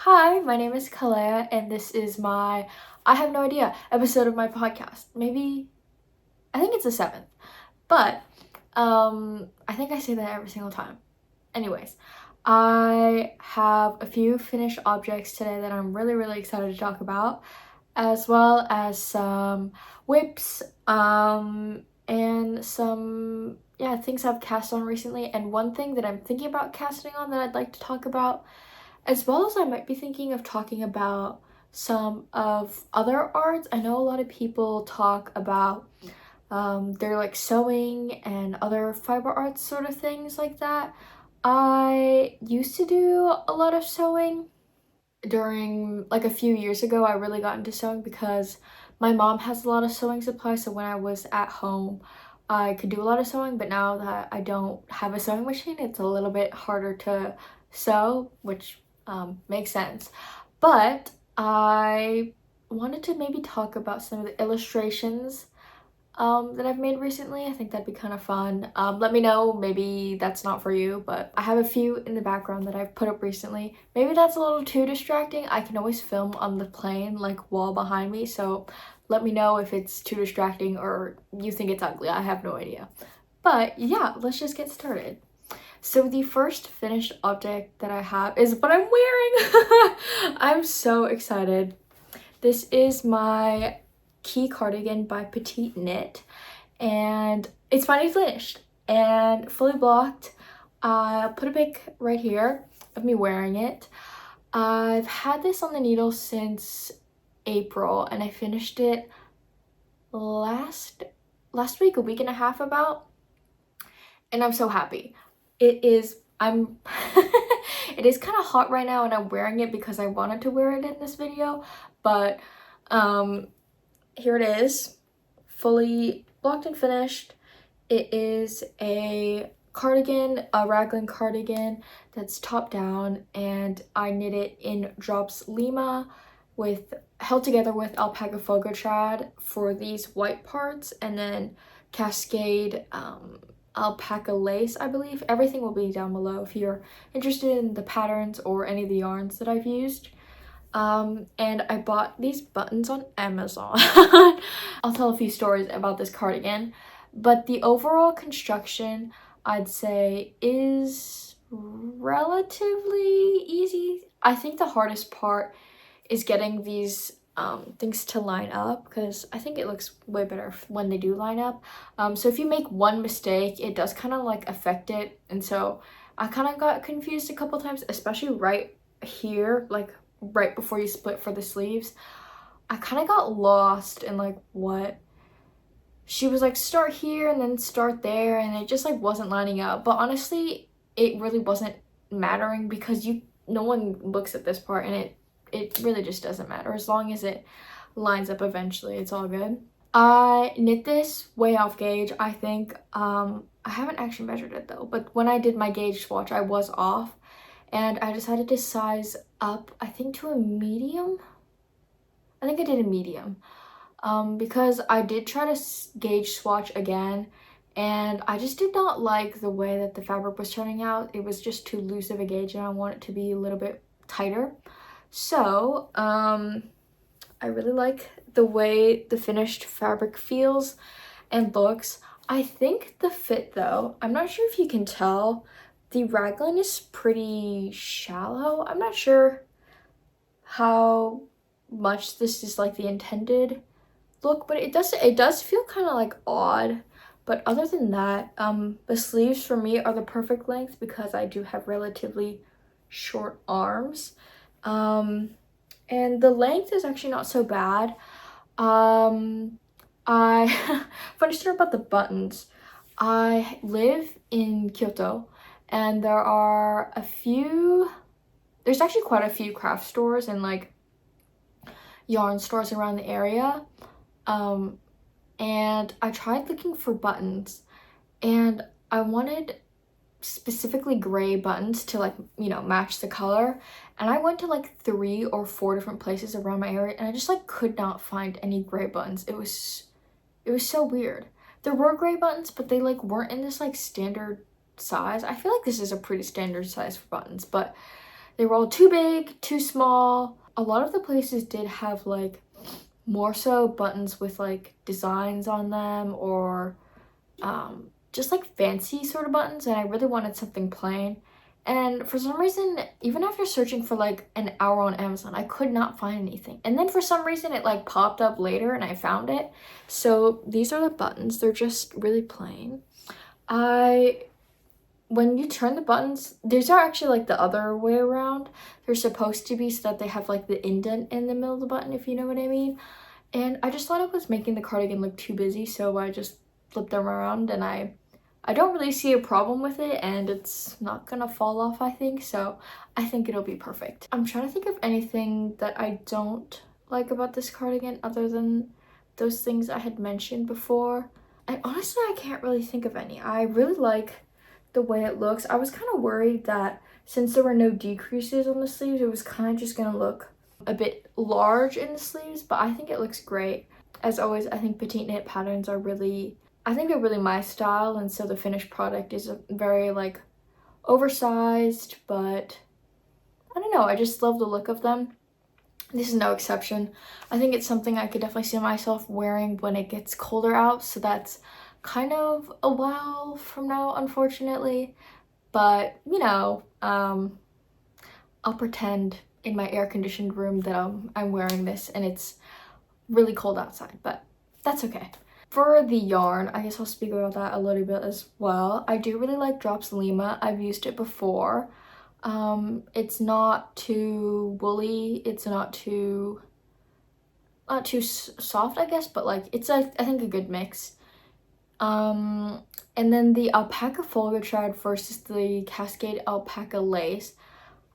Hi, my name is Kaleia, and this is my, I have no idea, episode of my podcast. Maybe, I think it's the 7th, but I think I say that every single time. Anyways, I have a few finished objects today that I'm really excited to talk about, as well as some whips, and some, things I've cast on recently, and one thing that I'm thinking about casting on that I'd like to talk about, as well as I might be thinking of talking about some of other arts. I know a lot of people talk about their like sewing and other fiber arts sort of things like that. I used to do a lot of sewing during like a few years ago. I really got into sewing because my mom has a lot of sewing supplies, so when I was at home I could do a lot of sewing, but now that I don't have a sewing machine, it's a little bit harder to sew, which makes sense. But I wanted to maybe talk about some of the illustrations that I've made recently. I think that'd be kind of fun. Let me know, maybe that's not for you, but I have a few in the background that I've put up recently. Maybe that's a little too distracting. I can always film on the plane like wall behind me, so let me know if it's too distracting or you think it's ugly. I have no idea. But yeah, let's just get started. So the first finished object that I have is what I'm wearing. I'm so excited. This is my key cardigan by Petit knit, and it's finally finished and fully blocked. I'll put a pic right here of me wearing it. I've had this on the needle since April, and I finished it last week, a week and a half about, and I'm so happy. It is it is kind of hot right now, and I'm wearing it because I wanted to wear it in this video, but here it is, fully blocked and finished. It is a cardigan, a raglan cardigan that's top down, and I knit it in drops lima with held together with Alpakka Folgetrad for these white parts, and then Cascade Alpakka Lace, I believe. Everything will be down below if you're interested in the patterns or any of the yarns that I've used. And I bought these buttons on Amazon. I'll tell a few stories about this cardigan, but the overall construction, I'd say, is relatively easy. I think the hardest part is getting these things to line up, because I think it looks way better when they do line up. So if you make one mistake, it does kind of like affect it, and so I kind of got confused a couple times, especially right here, like right before you split for the sleeves. I kind of got lost in like what she was like, start here and then start there, and it just like wasn't lining up. But honestly, it really wasn't mattering because no one looks at this part, and it really just doesn't matter. As long as it lines up eventually, it's all good. I knit this way off gauge, I think. I haven't actually measured it though, but when I did my gauge swatch, I was off, and I decided to size up, I think, to a medium. I think I did a medium, because I did try to gauge swatch again, and I just did not like the way that the fabric was turning out. It was just too loose of a gauge, and I want it to be a little bit tighter. So I really like the way the finished fabric feels and looks. I think the fit though, I'm not sure if you can tell, the raglan is pretty shallow. I'm not sure how much this is like the intended look, but it does feel kind of like odd. But other than that, the sleeves for me are the perfect length because I do have relatively short arms. And the length is actually not so bad. Funny story about the buttons. I live in Kyoto, and there's actually quite a few craft stores and like yarn stores around the area. And I tried looking for buttons, and I wanted specifically gray buttons to like, match the color, and I went to like 3 or 4 different places around my area, and I just like could not find any gray buttons. It was so weird. There were gray buttons, but they like weren't in this like standard size. I feel like this is a pretty standard size for buttons, but they were all too big, too small. A lot of the places did have like more so buttons with like designs on them, or just like fancy sort of buttons, and I really wanted something plain. And for some reason, even after searching for like an hour on Amazon, I could not find anything. And then for some reason it like popped up later and I found it. So these are the buttons. They're just really plain. When you turn the buttons, these are actually like the other way around. They're supposed to be so that they have like the indent in the middle of the button, if you know what I mean. And I just thought it was making the cardigan look too busy, so I just flipped them around, and I don't really see a problem with it, and it's not gonna fall off, I think, so I think it'll be perfect. I'm trying to think of anything that I don't like about this cardigan other than those things I had mentioned before. And honestly, I can't really think of any. I really like the way it looks. I was kind of worried that since there were no decreases on the sleeves, it was kind of just gonna look a bit large in the sleeves, but I think it looks great. As always, I think petite knit patterns are really, I think they're really my style, and so the finished product is very like oversized, but I don't know, I just love the look of them. This is no exception. I think it's something I could definitely see myself wearing when it gets colder out, so that's kind of a while from now, unfortunately. But, you know, I'll pretend in my air-conditioned room that I'm wearing this and it's really cold outside, but that's okay. For the yarn, I guess I'll speak about that a little bit as well. I do really like Drops Lima. I've used it before. It's not too woolly, it's not too soft, I guess, but like it's I think a good mix. And then the Alpakka Folgetrad versus the Cascade Alpakka Lace.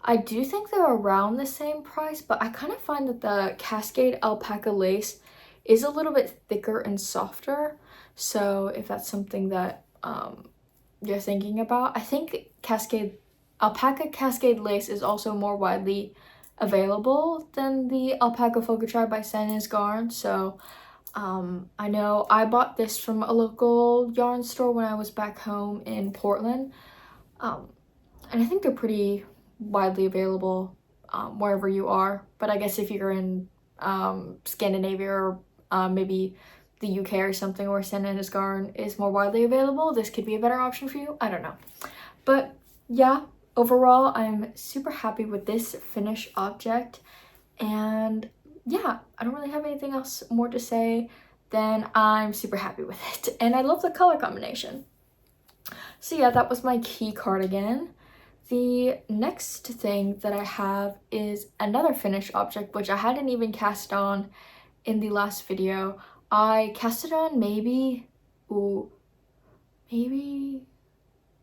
I do think they're around the same price, but I kind of find that the Cascade Alpakka Lace is a little bit thicker and softer. So if that's something that you're thinking about, I think Alpakka Cascade Lace is also more widely available than the Alpakka Folgetrad by Feine's Garne. So I know I bought this from a local yarn store when I was back home in Portland, and I think they're pretty widely available wherever you are. But I guess if you're in Scandinavia or maybe the UK or something, where Feine's Garne is more widely available, this could be a better option for you. I don't know. But yeah, overall, I'm super happy with this finished object, and yeah, I don't really have anything else more to say than I'm super happy with it, and I love the color combination. So yeah, that was my key cardigan. The next thing that I have is another finished object, which I hadn't even cast on in the last video. I cast it on maybe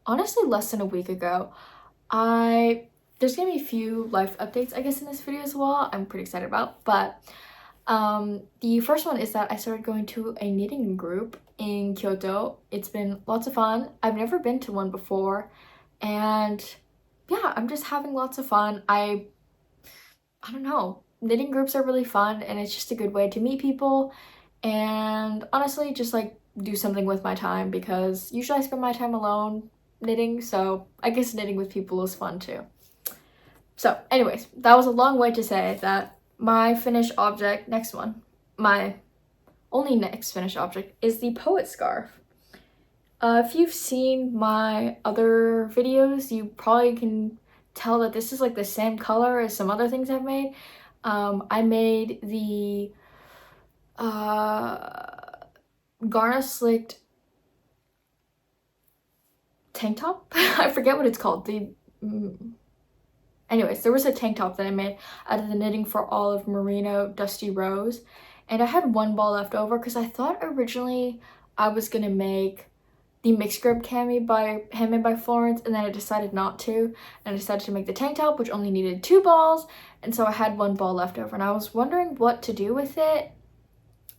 honestly less than a week ago. There's gonna be a few life updates, I guess, in this video as well. I'm pretty excited about, but the first one is that I started going to a knitting group in Kyoto. It's been lots of fun. I've never been to one before, and yeah, I'm just having lots of fun. I don't know, knitting groups are really fun, and it's just a good way to meet people and honestly just like do something with my time, because usually I spend my time alone knitting, so I guess knitting with people is fun too. So anyways, that was a long way to say that my finished object, my only next finished object, is the poet scarf. If you've seen my other videos, you probably can tell that this is like the same color as some other things I've made. I made the Garne slicked tank top. I forget what it's called. Anyways, there was a tank top that I made out of the Knitting for Olive Merino Dusty Rose, and I had one ball left over because I thought originally I was gonna make the mixed grip cami handmade by Florence, and then I decided not to, and I decided to make the tank top, which only needed 2 balls, and so I had 1 ball left over, and I was wondering what to do with it.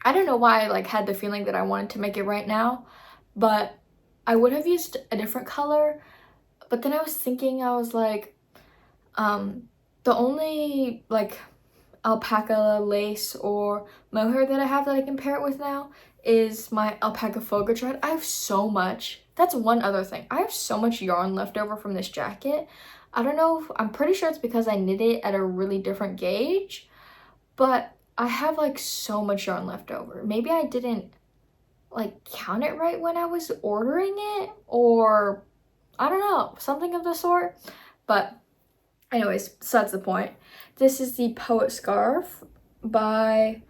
I don't know why I like had the feeling that I wanted to make it right now, but I would have used a different color. But then I was thinking, I was like, the only like alpaca lace or mohair that I have that I can pair it with now is my Alpakka Folgetrad. I have so much. That's one other thing. I have so much yarn left over from this jacket. I don't know, I'm pretty sure it's because I knit it at a really different gauge, but I have like so much yarn left over. Maybe I didn't like count it right when I was ordering it, or I don't know, something of the sort. But anyways, so that's the point. This is the Poet Scarf by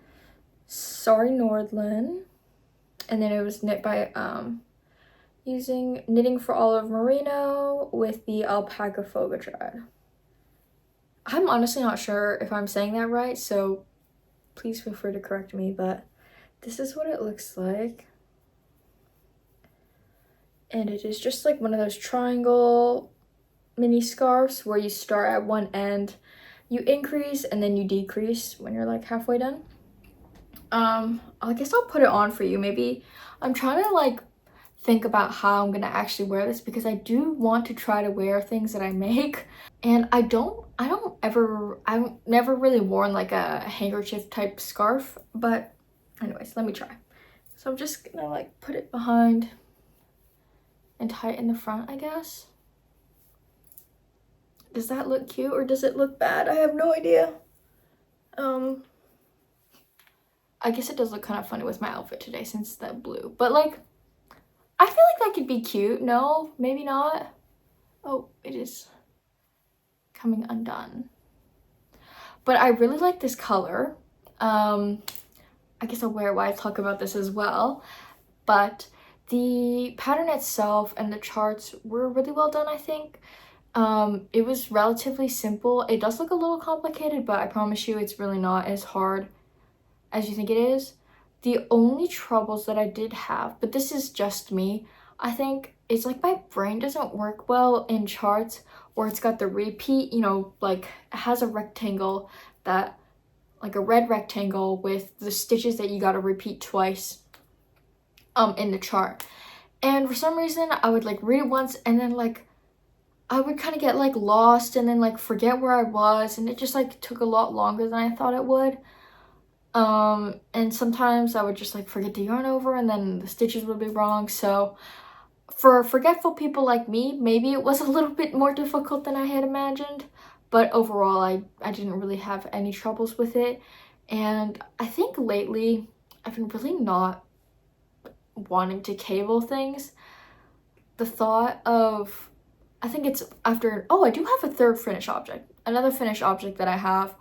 Sari Nordlund, and then it was knit by using Knitting for Olive Merino with the Alpakka Folgetrad. I'm honestly not sure if I'm saying that right, so please feel free to correct me, but this is what it looks like. And it is just like one of those triangle mini scarves where you start at one end, you increase, and then you decrease when you're like halfway done. I guess I'll put it on for you. Maybe I'm trying to like think about how I'm gonna actually wear this, because I do want to try to wear things that I make, and I've never really worn like a handkerchief type scarf. But anyways, let me try. So I'm just gonna like put it behind and tie it in the front, I guess. Does that look cute or does it look bad? I have no idea. I guess it does look kind of funny with my outfit today since the blue, but like I feel like that could be cute. No, maybe not. Oh, it is coming undone. But I really like this color. I guess I'll wear it while I talk about this as well. But the pattern itself and the charts were really well done, I think. It was relatively simple. It does look a little complicated, but I promise you it's really not as hard as you think it is. The only troubles that I did have, but this is just me, I think it's like my brain doesn't work well in charts where it's got the repeat, you know, like it has a rectangle that, like a red rectangle with the stitches that you gotta repeat twice in the chart. And for some reason I would like read it once and then like I would kind of get like lost and then like forget where I was, and it just like took a lot longer than I thought it would. And sometimes I would just like forget the yarn over and then the stitches would be wrong. So for forgetful people like me, maybe it was a little bit more difficult than I had imagined, but overall I didn't really have any troubles with it. And I think lately I've been really not wanting to cable things. The thought of, I think it's after, oh, I do have a third finished object, another finished object that I have.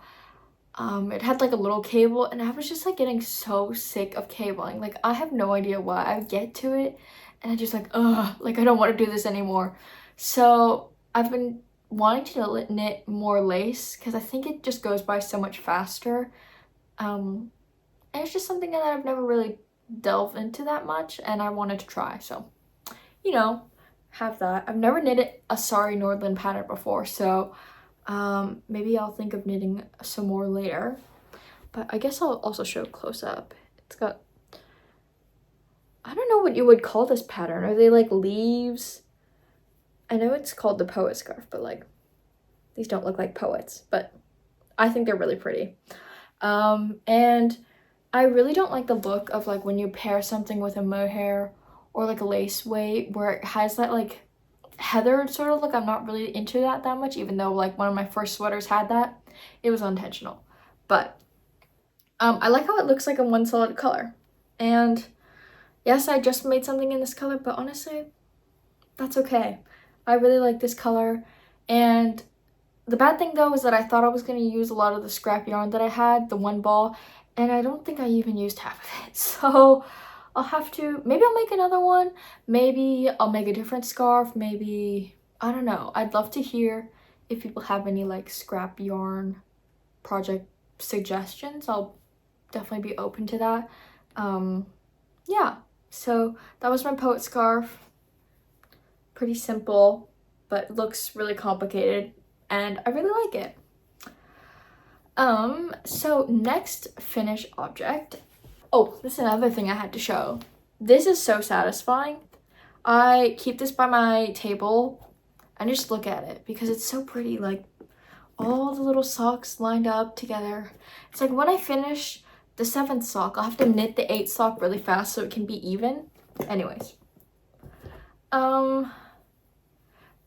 It had like a little cable and I was just like getting so sick of cabling. Like I have no idea why. I get to it and I just like, ugh, like I don't want to do this anymore. So I've been wanting to knit more lace because I think it just goes by so much faster. And it's just something that I've never really delved into that much and I wanted to try. So, you know, have that. I've never knitted a Sari Nordlund pattern before, so maybe I'll think of knitting some more later. But I guess I'll also show close up. It's got, I don't know what you would call this pattern. Are they like leaves? I know it's called the poet scarf, but like these don't look like poets, but I think they're really pretty. And I really don't like the look of like when you pair something with a mohair or like a lace weight where it has that like heathered sort of look. I'm not really into that much, even though like one of my first sweaters had that. It was unintentional, but I like how it looks like in one solid color. And yes, I just made something in this color, but honestly that's okay. I really like this color. And the bad thing though is that I thought I was going to use a lot of the scrap yarn that I had, the one ball, and I don't think I even used half of it. So I'll have to, maybe I'll make another one. Maybe I'll make a different scarf. Maybe, I don't know. I'd love to hear if people have any like scrap yarn project suggestions. I'll definitely be open to that. Yeah, so that was my poet scarf. Pretty simple, but looks really complicated and I really like it. So next finished object. Oh, this is another thing I had to show. This is so satisfying. I keep this by my table and just look at it because it's so pretty. Like all the little socks lined up together. It's like when I finish the 7th sock, I'll have to knit the 8th sock really fast so it can be even. Anyways.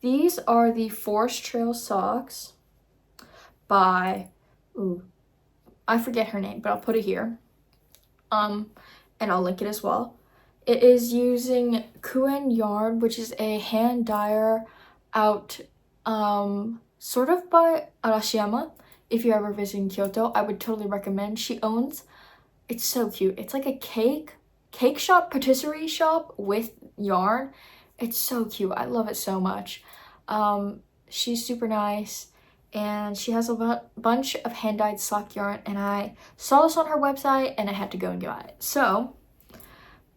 These are the Forest Trail socks by, I forget her name, but I'll put it here. And I'll link it as well. It is using Kuen Yarn, which is a hand dyer out sort of by Arashiyama. If you're ever visiting Kyoto, I would totally recommend. She owns, it's so cute. It's like a cake shop, patisserie shop with yarn. It's so cute. I love it so much. She's super nice, and she has a bunch of hand-dyed sock yarn, and I saw this on her website and I had to go and buy it. So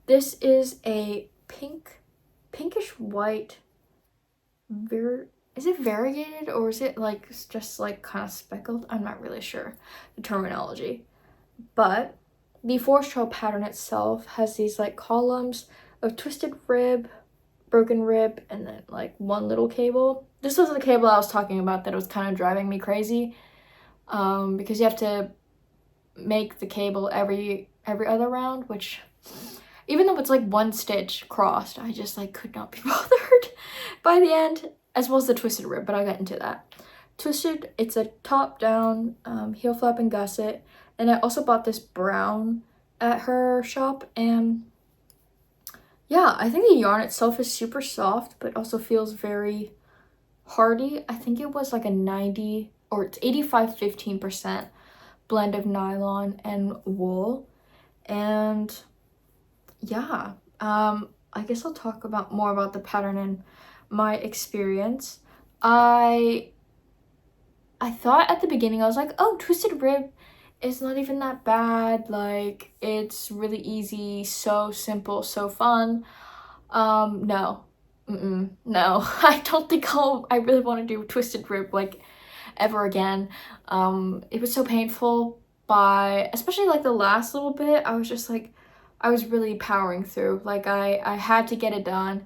this is a pinkish white, is it variegated or is it like just like kind of speckled? I'm not really sure the terminology, but the Forest Trail pattern itself has these like columns of twisted rib, broken rib, and then like one little cable. This was the cable I was talking about that was kind of driving me crazy, because you have to make the cable every other round, which even though it's like one stitch crossed, I just like could not be bothered by the end, as well as the twisted rib, but I'll get into that. Twisted, it's a top down heel flap and gusset, and I also bought this brown at her shop, and yeah, I think the yarn itself is super soft, but also feels very hardy. I think it was like a 90, or it's 85-15% blend of nylon and wool. And yeah, I guess I'll talk about more about the pattern and my experience. I thought at the beginning, I was like, oh, twisted rib is not even that bad. Like, it's really easy, so simple, so fun. No. No. I don't think I really want to do twisted rib, like, ever again. It was so painful especially, like, the last little bit. I was just, like, I was really powering through. Like, I had to get it done,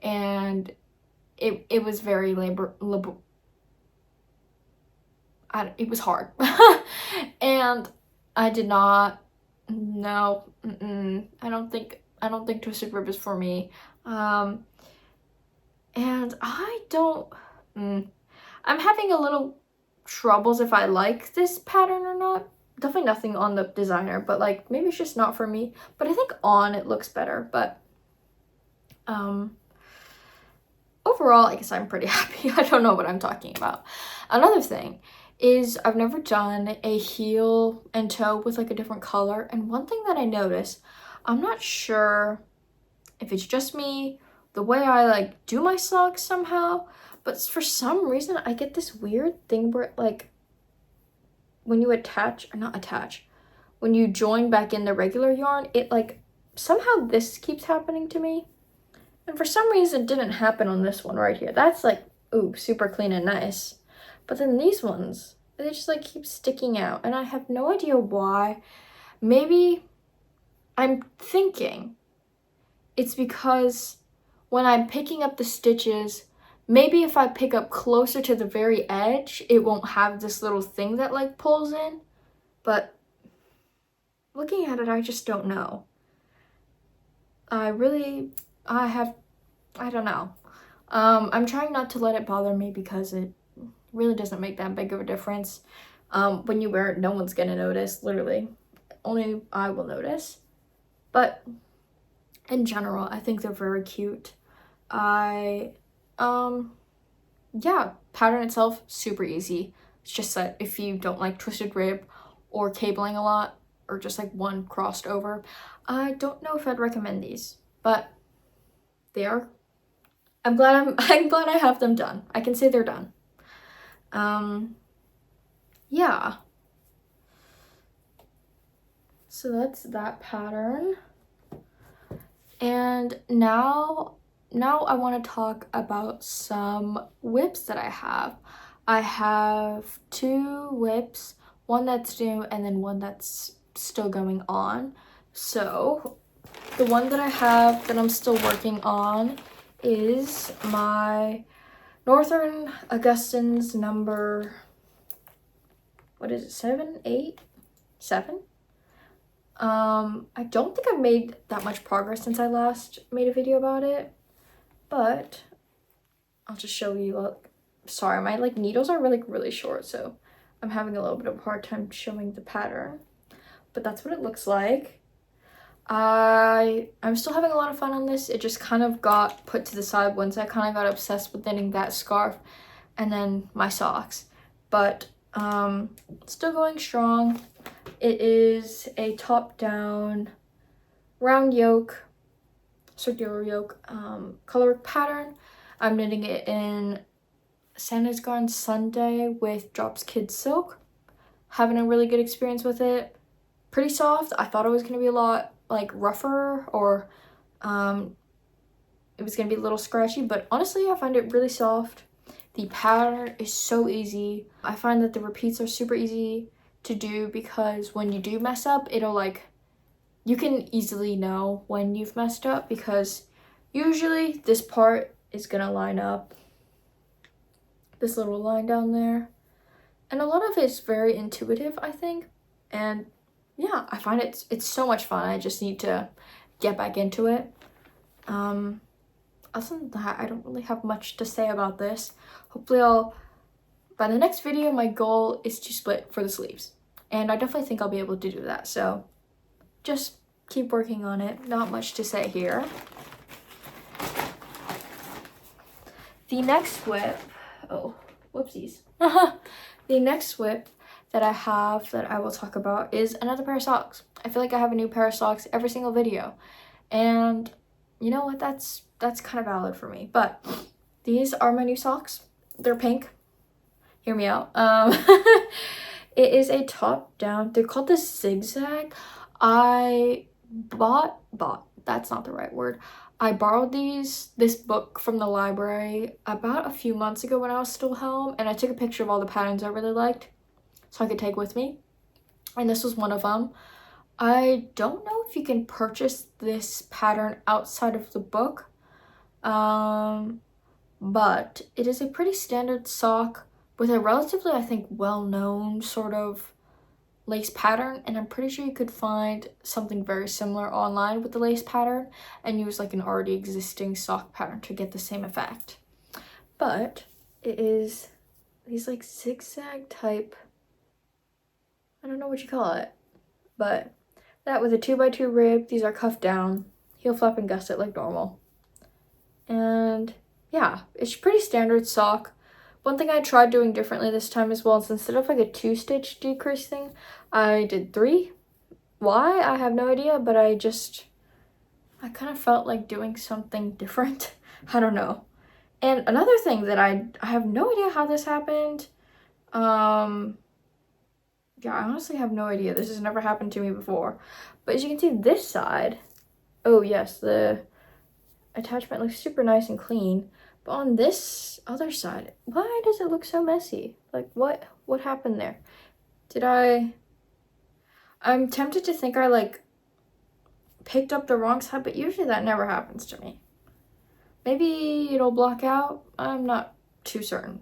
and it was very it was hard. And I did not, no, I don't think twisted rib is for me. And I don't, I'm having a little troubles if I like this pattern or not. Definitely nothing on the designer, but like maybe it's just not for me. But I think on it looks better. But overall, I guess I'm pretty happy. I don't know what I'm talking about. Another thing is I've never done a heel and toe with like a different color. And one thing that I noticed, I'm not sure if it's just me, the way I like do my socks somehow, but for some reason I get this weird thing where like when you when you join back in the regular yarn, it like somehow this keeps happening to me. And for some reason it didn't happen on this one right here. That's like, ooh, super clean and nice. But then these ones, they just like keep sticking out, and I have no idea why. Maybe I'm thinking it's because when I'm picking up the stitches, maybe if I pick up closer to the very edge, it won't have this little thing that like pulls in. But looking at it, I just don't know. I don't know. I'm trying not to let it bother me because it really doesn't make that big of a difference. When you wear it, no one's gonna notice, literally. Only I will notice. But in general, I think they're very cute. Yeah, pattern itself, super easy. It's just that if you don't like twisted rib or cabling a lot, or just like one crossed over, I don't know if I'd recommend these, but they are. I'm glad I have them done. I can say they're done. Yeah. So that's that pattern. And now I want to talk about some whips that I have. I have 2 whips, one that's new and then one that's still going on. So the one that I have that I'm still working on is my Northern Augustins number, what is it, 7, 8, 7? I don't think I've made that much progress since I last made a video about it, but I'll just show you. Look, sorry, my like needles are really short, so I'm having a little bit of a hard time showing the pattern, but that's what it looks like. I'm still having a lot of fun on this. It just kind of got put to the side once I kind of got obsessed with knitting that scarf and then my socks, but still going strong. It is a top down round yoke, circular yoke, color pattern. I'm knitting it in Santa's Garne Sunday with Drops Kid Silk. Having a really good experience with it. Pretty soft. I thought it was going to be a lot like rougher, or it was going to be a little scratchy, but honestly I find it really soft. The pattern is so easy. I find that the repeats are super easy to do because when you do mess up, it'll like, you can easily know when you've messed up because usually this part is gonna line up, this little line down there, and a lot of it's very intuitive, I think. And yeah, I find it's so much fun. I just need to get back into it. Other than that, I don't really have much to say about this. Hopefully by the next video, my goal is to split for the sleeves, and I definitely think I'll be able to do that, so just keep working on it. Not much to say here. The next whip, oh, whoopsies. The next whip that I have that I will talk about is another pair of socks. I feel like I have a new pair of socks every single video, and you know what, that's kind of valid for me. But these are my new socks. They're pink. Hear me out. It is a top down, they're called the ZigZag. I bought, that's not the right word. I borrowed this book from the library about a few months ago when I was still home, and I took a picture of all the patterns I really liked so I could take with me, and this was one of them. I don't know if you can purchase this pattern outside of the book, but it is a pretty standard sock with a relatively, I think, well-known sort of lace pattern, and I'm pretty sure you could find something very similar online with the lace pattern and use like an already existing sock pattern to get the same effect. But it is these like zigzag type, I don't know what you call it, but that with a 2x2 rib. These are cuffed down, heel flap and gusset like normal, and yeah, it's pretty standard sock. One thing I tried doing differently this time as well is instead of like a 2-stitch decrease thing, I did 3. Why? I have no idea, but I kind of felt like doing something different. I don't know. And another thing that I have no idea how this happened. Yeah, I honestly have no idea. This has never happened to me before. But as you can see, this side, oh yes, the attachment looks super nice and clean. But on this other side, why does it look so messy? Like what happened there? I'm tempted to think I like picked up the wrong side, but usually that never happens to me. Maybe it'll block out. I'm not too certain.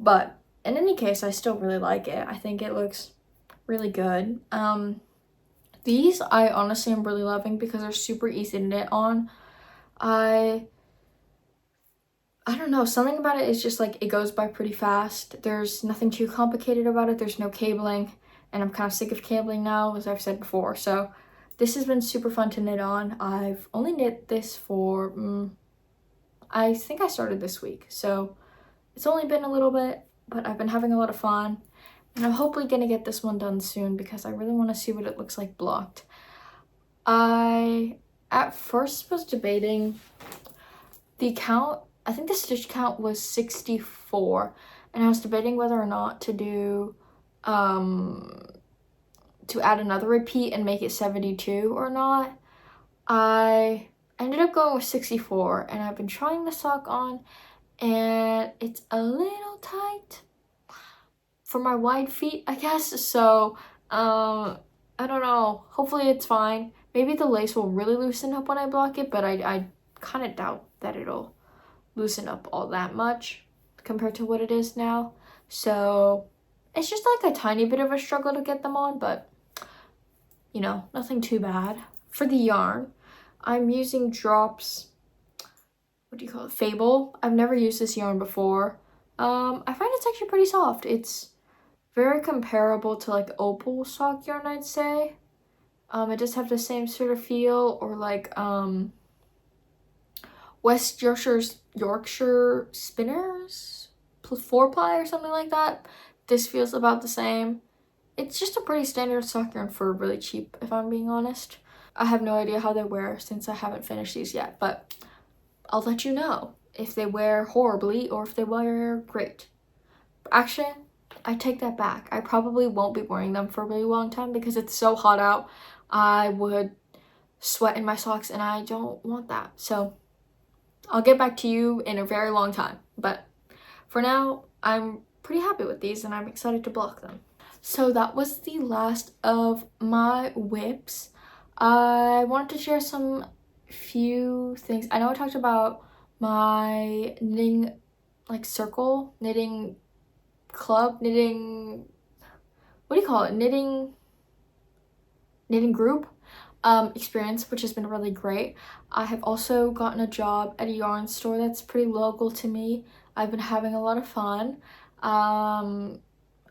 But in any case, I still really like it. I think it looks really good. These I honestly am really loving because they're super easy to knit on. I don't know, something about it is just like it goes by pretty fast. There's nothing too complicated about it. There's no cabling, and I'm kind of sick of cabling now, as I've said before. So this has been super fun to knit on. I've only knit this for, I think I started this week. So it's only been a little bit, but I've been having a lot of fun. And I'm hopefully going to get this one done soon because I really want to see what it looks like blocked. I at first was debating the count. I think the stitch count was 64, and I was debating whether or not to do, to add another repeat and make it 72 or not. I ended up going with 64, and I've been trying the sock on, and it's a little tight for my wide feet, I guess. So, I don't know. Hopefully it's fine. Maybe the lace will really loosen up when I block it, but I kind of doubt that it'll loosen up all that much compared to what it is now. So it's just like a tiny bit of a struggle to get them on, but you know, nothing too bad. For the yarn, I'm using Drops, what do you call it, Fabel. I've never used this yarn before. I find it's actually pretty soft. It's very comparable to like opal sock yarn, I'd say. It does have the same sort of feel, or like West Yorkshire Spinners 4-ply or something like that. This feels about the same. It's just a pretty standard sock yarn for really cheap, if I'm being honest. I have no idea how they wear since I haven't finished these yet, but I'll let you know if they wear horribly or if they wear great. Actually, I take that back. I probably won't be wearing them for a really long time because it's so hot out. I would sweat in my socks and I don't want that. So I'll get back to you in a very long time. But for now, I'm pretty happy with these and I'm excited to block them. So that was the last of my whips. I wanted to share some few things. I know I talked about my knitting like circle, knitting club, knitting, what do you call it, knitting group experience, which has been really great. I have also gotten a job at a yarn store that's pretty local to me. I've been having a lot of fun. I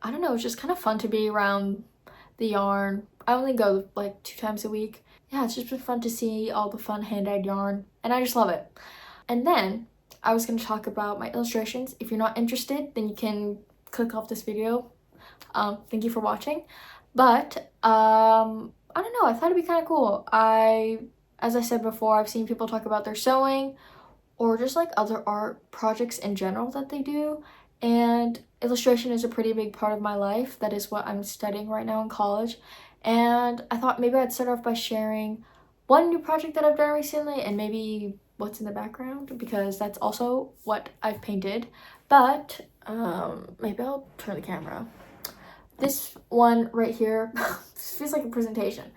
don't know, it's just kind of fun to be around the yarn. I only go like 2 times a week. Yeah, it's just been fun to see all the fun hand-dyed yarn, and I just love it. And then I was going to talk about my illustrations. If you're not interested, then you can click off this video. Thank you for watching. But I don't know, I thought it'd be kind of cool. As I said before, I've seen people talk about their sewing or just like other art projects in general that they do, and illustration is a pretty big part of my life. That is what I'm studying right now in college, and I thought maybe I'd start off by sharing one new project that I've done recently and maybe what's in the background, because that's also what I've painted. But maybe I'll turn the camera. This one right here, this feels like a presentation.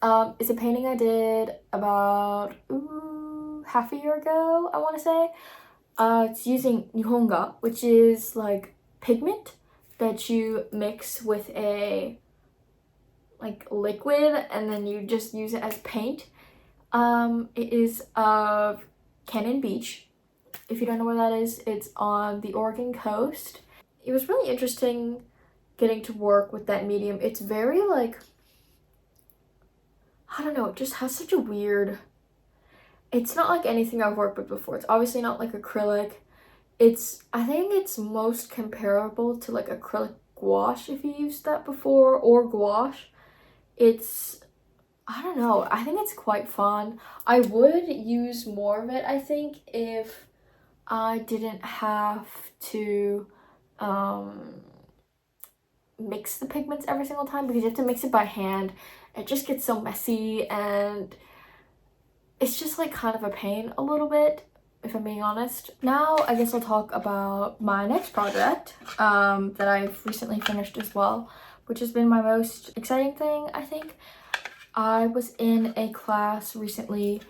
It's a painting I did about half a year ago, I want to say. It's using nihonga, which is like pigment that you mix with a like liquid and then you just use it as paint. It is of Cannon Beach. If you don't know where that is, it's on the Oregon coast. It was really interesting getting to work with that medium. It's very like, I don't know, it just has such a weird, it's not like anything I've worked with before. It's obviously not like acrylic. I think it's most comparable to like acrylic gouache, if you used that before, or gouache. I don't know, I think it's quite fun. I would use more of it, I think, if I didn't have to mix the pigments every single time, because you have to mix it by hand. It just gets so messy and it's just like kind of a pain a little bit, if I'm being honest. Now I guess I'll talk about my next project that I've recently finished as well, which has been my most exciting thing, I think. I was in a class recently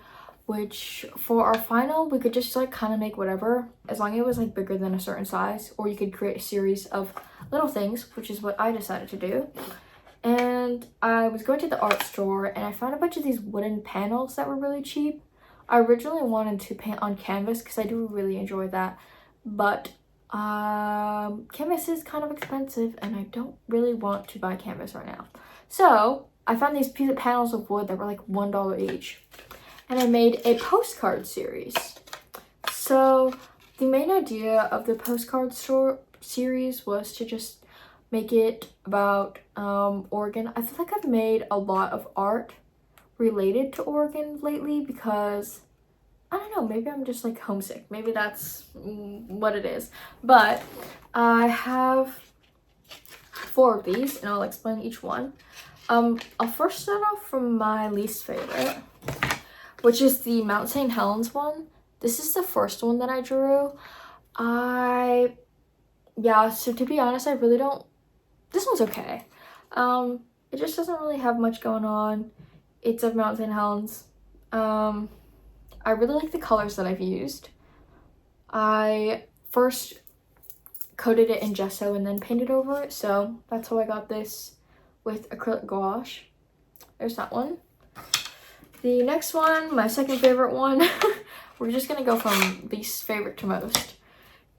which for our final we could just like kind of make whatever, as long as it was like bigger than a certain size, or you could create a series of little things, which is what I decided to do. And I was going to the art store and I found a bunch of these wooden panels that were really cheap. I originally wanted to paint on canvas because I do really enjoy that, but canvas is kind of expensive and I don't really want to buy canvas right now. So I found these pieces of panels of wood that were like $1 each, and I made a postcard series. So the main idea of the postcard series was to just make it about Oregon. I feel like I've made a lot of art related to Oregon lately because, I don't know, maybe I'm just like homesick. Maybe that's what it is. But I have 4 of these and I'll explain each one. I'll first start off from my least favorite, which is the Mount St. Helens one. This is the first one that I drew. Yeah, so to be honest, I really don't, this one's okay. It just doesn't really have much going on. It's of Mount St. Helens. I really like the colors that I've used. I first coated it in gesso and then painted over it, so that's how I got this with acrylic gouache. There's that one. The next one, my second favorite one, we're just gonna go from least favorite to most.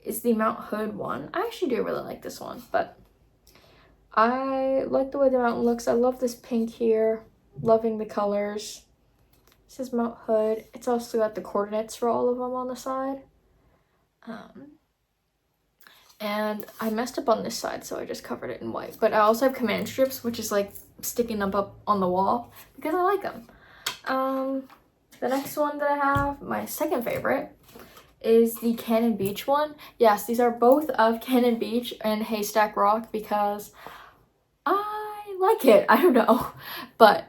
Is the Mount Hood one. I actually do really like this one, but I like the way the mountain looks. I love this pink here. Loving the colors. It says Mount Hood. It's also got the coordinates for all of them on the side. And I messed up on this side, so I just covered it in white. But I also have command strips, which is like sticking them up on the wall because I like them. The next one that I have, my second favorite, is the Cannon Beach one. Yes, these are both of Cannon Beach and Haystack Rock because I like it. I don't know. But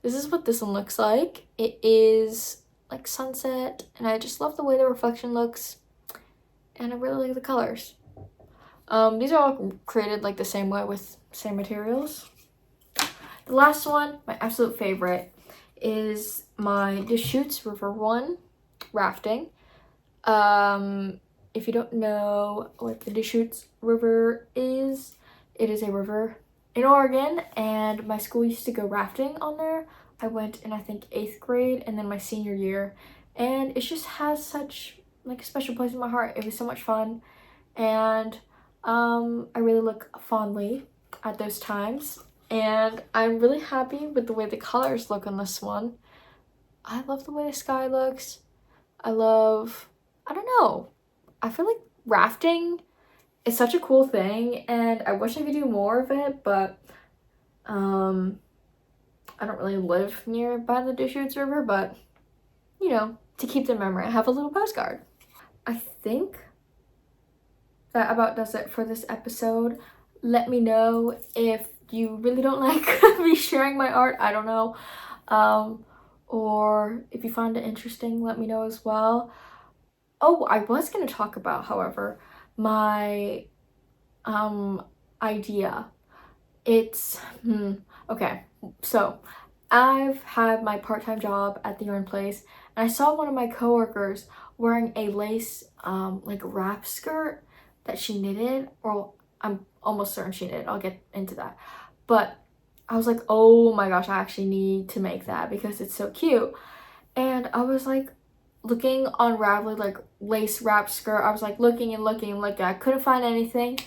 this is what this one looks like. It is like sunset, and I just love the way the reflection looks. And I really like the colors. These are all created like the same way with same materials. The last one, my absolute favorite, is my Deschutes River one, rafting. If you don't know what the Deschutes River is, it is a river in Oregon, and my school used to go rafting on there. I went in, I think, 8th grade and then my senior year, and it just has such like a special place in my heart. It was so much fun, and I really look fondly at those times, and I'm really happy with the way the colors look on this one. I love the way the sky looks. I don't know, I feel like rafting is such a cool thing, and I wish I could do more of it, but I don't really live nearby the Deschutes River, but you know, to keep the memory, I have a little postcard. I think that about does it for this episode. Let me know if you really don't like me sharing my art. I don't know. Or if you find it interesting, let me know as well. Oh, I was going to talk about, however, my idea. It's okay. So I've had my part-time job at the yarn place, and I saw one of my coworkers wearing a lace like wrap skirt that she knitted, or I'm almost certain she knitted. I'll get into that. But I was like, oh my gosh, I actually need to make that because it's so cute. And I was like looking on Ravelry, like lace wrap skirt. I was like looking and looking and looking. I couldn't find anything.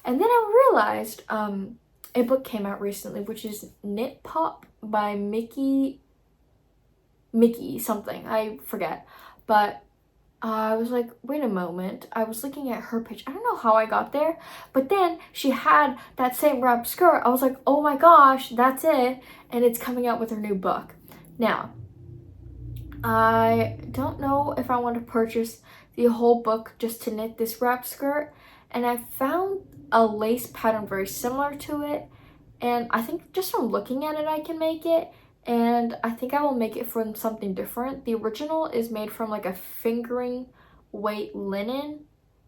And then I realized a book came out recently, which is Knit Pop by Mickey something. I forget. But I was like, wait a moment. I was looking at her page. I don't know how I got there, but then she had that same wrap skirt. I was like, oh my gosh, that's it. And it's coming out with her new book. Now, I don't know if I want to purchase the whole book just to knit this wrap skirt. And I found a lace pattern very similar to it. And I think just from looking at it, I can make it. And I think I will make it from something different. The original is made from like a fingering weight linen,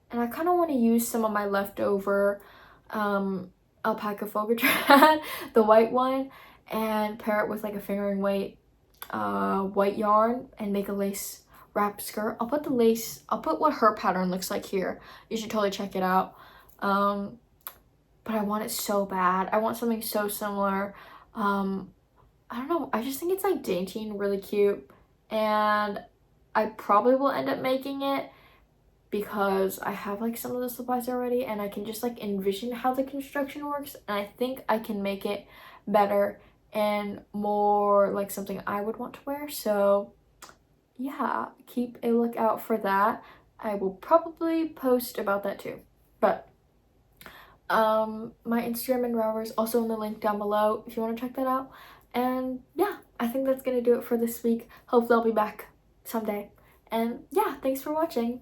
and I kind of want to use some of my leftover Alpakka Folgetrad, the white one, and pair it with like a fingering weight white yarn and make a lace wrap skirt. I'll put what her pattern looks like here. You should totally check it out. But I want it so bad. I want something so similar. I don't know, I just think it's like dainty and really cute, and I probably will end up making it because I have like some of the supplies already, and I can just like envision how the construction works, and I think I can make it better and more like something I would want to wear. So yeah, keep a lookout for that. I will probably post about that too. But my Instagram and Ravelry is also in the link down below if you want to check that out. And yeah, I think that's gonna do it for this week. Hopefully I'll be back someday. And yeah, thanks for watching.